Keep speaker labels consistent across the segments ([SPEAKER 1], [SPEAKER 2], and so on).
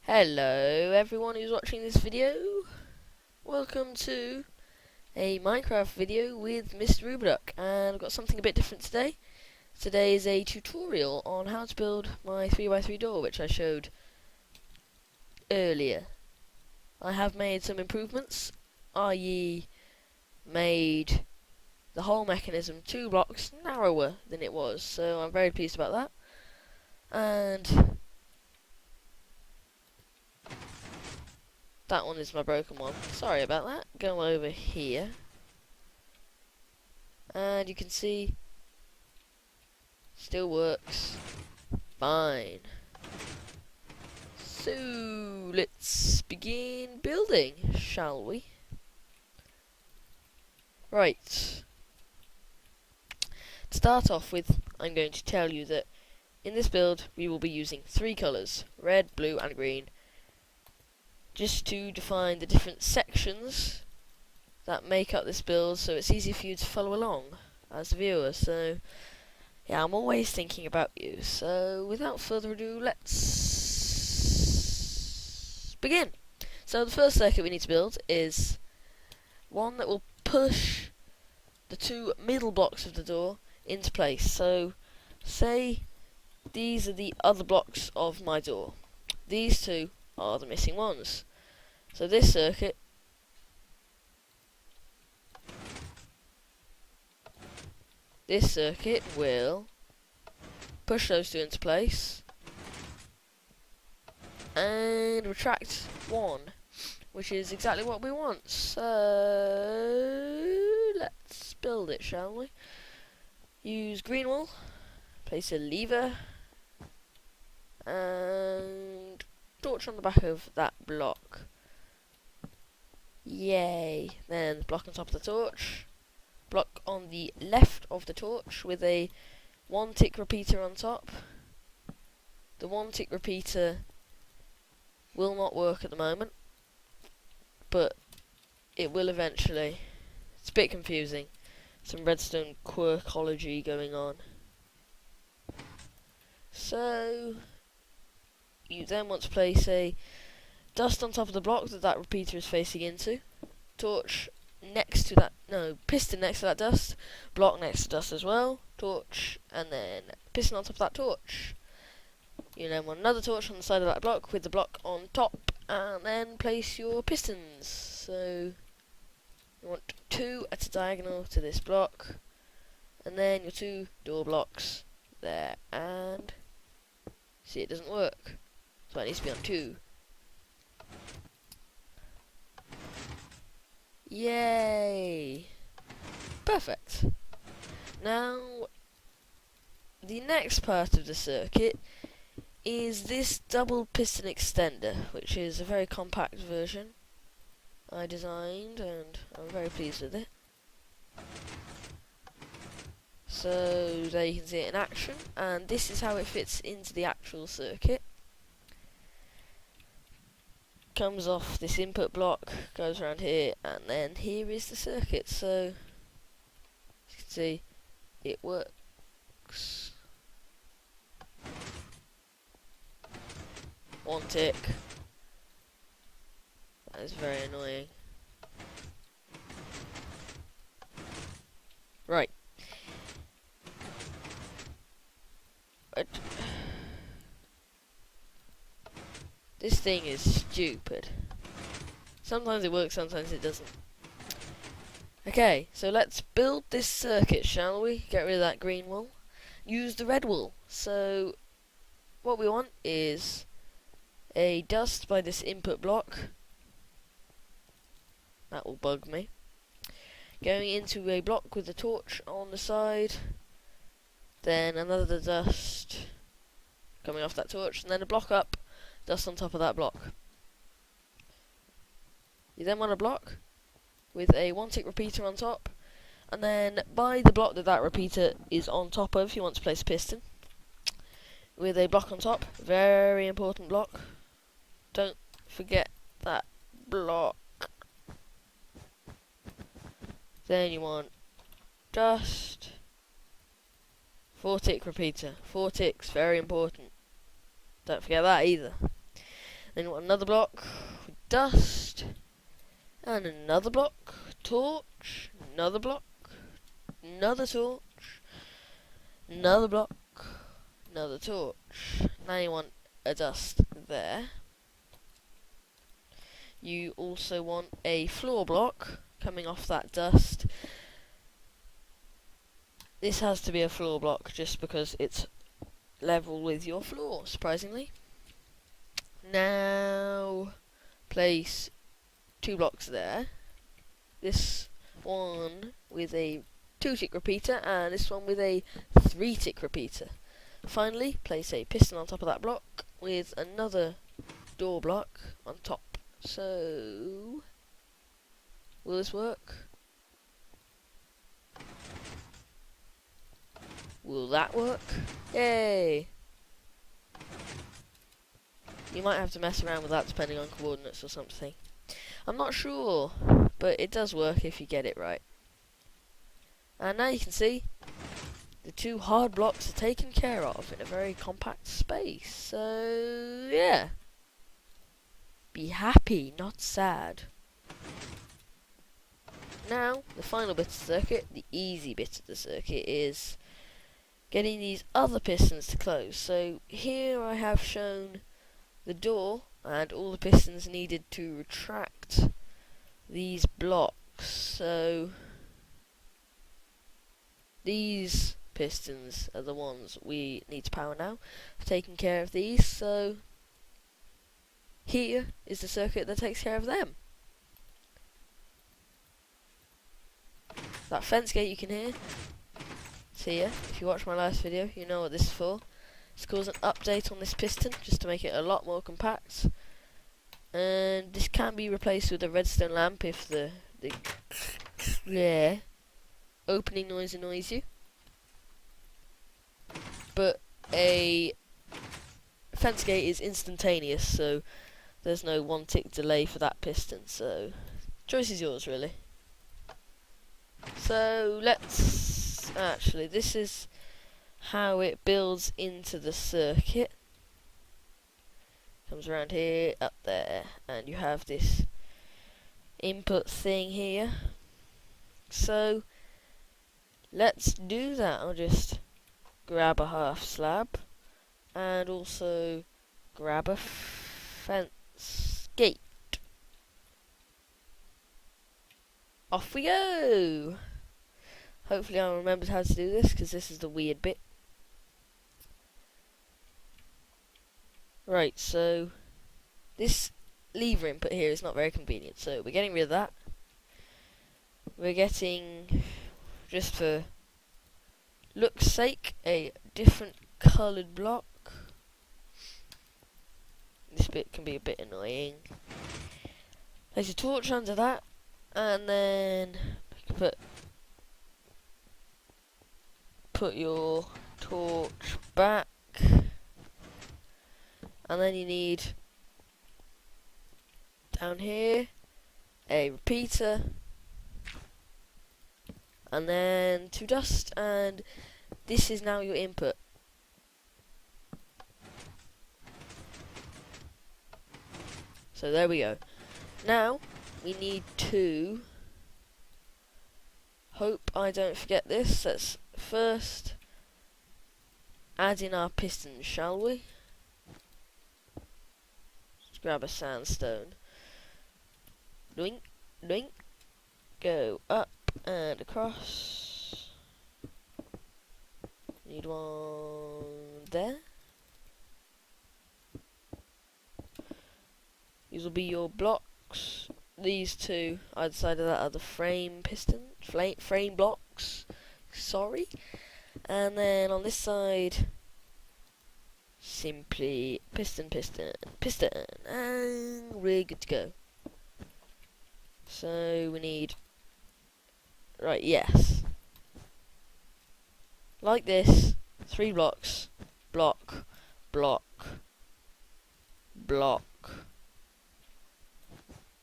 [SPEAKER 1] Hello everyone who's watching this video. Welcome to a Minecraft video with Mr. Rubiduck, and I've got something a bit different today. Today is a tutorial on how to build my 3x3 door, which I showed earlier. I have made some improvements, i.e. made the whole mechanism 2 blocks narrower than it was, so I'm very pleased about that. And that one is my broken one. Sorry about that. Go over here. And you can see, still works fine. So, let's begin building, shall we? Right. To start off with, I'm going to tell you that in this build, we will be using 3 colours, red, blue and green, just to define the different sections that make up this build, so it's easy for you to follow along as a viewer. So yeah, I'm always thinking about you. So without further ado, let's begin. So the first circuit we need to build is one that will push the 2 middle blocks of the door into place. So say these are the other blocks of my door. These 2 are the missing ones. So this circuit will push those 2 into place and retract 1, which is exactly what we want. So let's build it, shall we? Use green wool, place a lever, and torch on the back of that block. Yay! Then block on top of the torch. Block on the left of the torch with a 1-tick repeater on top. The 1-tick repeater will not work at the moment, but it will eventually. It's a bit confusing. Some redstone quirkology going on. So you then want to place a dust on top of the block that repeater is facing into. Torch next to that, piston next to that dust, block next to dust as well, torch, and then piston on top of that torch. You then want another torch on the side of that block with the block on top, and then place your pistons. So you want 2 at a diagonal to this block, and then your 2 door blocks there, and see, it doesn't work, so it needs to be on 2. Yay! Perfect. Now, the next part of the circuit is this double piston extender, which is a very compact version I designed, and I'm very pleased with it. So there you can see it in action, and this is how it fits into the actual circuit. Comes off this input block, goes around here, and then here is the circuit. So as you can see, it works. 1 tick. That is very annoying. Right. This thing is stupid. Sometimes it works, sometimes it doesn't. Okay, so let's build this circuit, shall we? Get rid of that green wool. Use the red wool. So what we want is a dust by this input block. That will bug me. Going into a block with the torch on the side. Then another dust coming off that torch, and then a block up. Dust on top of that block. You then want a block with a 1-tick repeater on top, and then by the block that repeater is on top of, you want to place a piston with a block on top. Very important block. Don't forget that block. Then you want dust, 4-tick repeater. 4 ticks, very important. Don't forget that either. Then you want another block with dust, and another block, torch, another block, another torch, another block, another torch. Now you want a dust there. You also want a floor block coming off that dust. This has to be a floor block just because it's level with your floor, surprisingly. Now place 2 blocks there. This one with a 2-tick repeater and this one with a 3-tick repeater. Finally, place a piston on top of that block with another door block on top. So, will this work? Will that work? Yay! You might have to mess around with that depending on coordinates or something. I'm not sure, but it does work if you get it right. And now you can see the 2 hard blocks are taken care of in a very compact space. So, yeah. Be happy, not sad. Now, the final bit of the circuit, the easy bit of the circuit, is getting these other pistons to close. So, here I have shown the door and all the pistons needed to retract these blocks. So, these pistons are the ones we need to power now. I've taken care of these, so here is the circuit that takes care of them. That fence gate you can hear, it's here. If you watch my last video, you know what this is for. It's caused an update on this piston, just to make it a lot more compact. And this can be replaced with a redstone lamp if the opening noise annoys you. But a fence gate is instantaneous, so there's no 1-tick delay for that piston, so choice is yours really. So actually this is how it builds into the circuit. Comes around here, up there, and you have this input thing here. So let's do that. I'll just grab a half slab and also grab a fence gate. Off we go! Hopefully I'll remember how to do this, because this is the weird bit. Right, so this lever input here is not very convenient, so we're getting rid of that. We're getting, just for look's sake, a different coloured block. This bit can be a bit annoying. Place a torch under that, and then put your torch back, and then you need down here a repeater, and then 2 dust, and this is now your input. So there we go. Now we need to, hope I don't forget this, let's first add in our pistons, shall we? Let's grab a sandstone. Doink, doink, go up and across. Need one there. These will be your blocks. These 2, either side of that, are the frame blocks. Sorry. And then on this side, simply piston, and we're good to go. So we need, right, yes, like this, 3 blocks, block,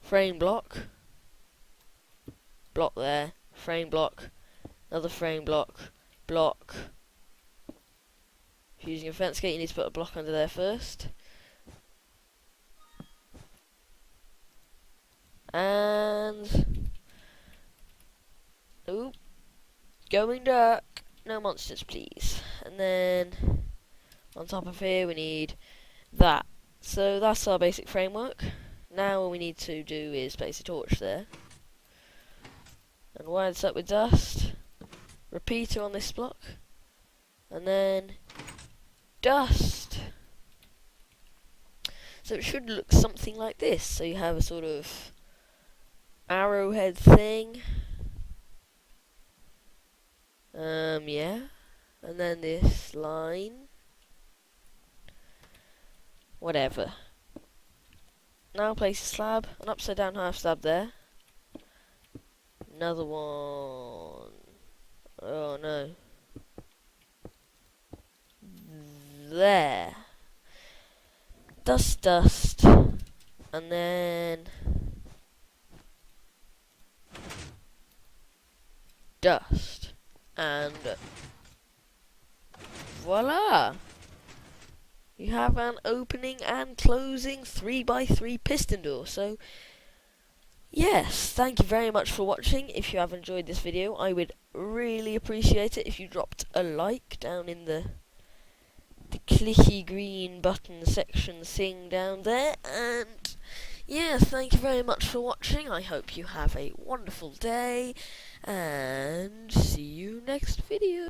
[SPEAKER 1] frame block there, frame block, another frame block. If you're using a fence gate, you need to put a block under there first. Going dark. No monsters, please. And then on top of here we need that. So that's our basic framework. Now all we need to do is place a torch there. And wire this up with dust. Repeater on this block. And then dust. So it should look something like this. So you have a sort of arrowhead thing. Yeah. And then this line. Whatever. Now place a slab, an upside down half slab there. Another one. Oh no. There. Dust, dust. And then dust. And voila! You have an opening and closing 3x3 piston door. So, yes, thank you very much for watching. If you have enjoyed this video, I would really appreciate it if you dropped a like down in the clicky green button section thing down there. And, yeah, thank you very much for watching. I hope you have a wonderful day, and see you next video.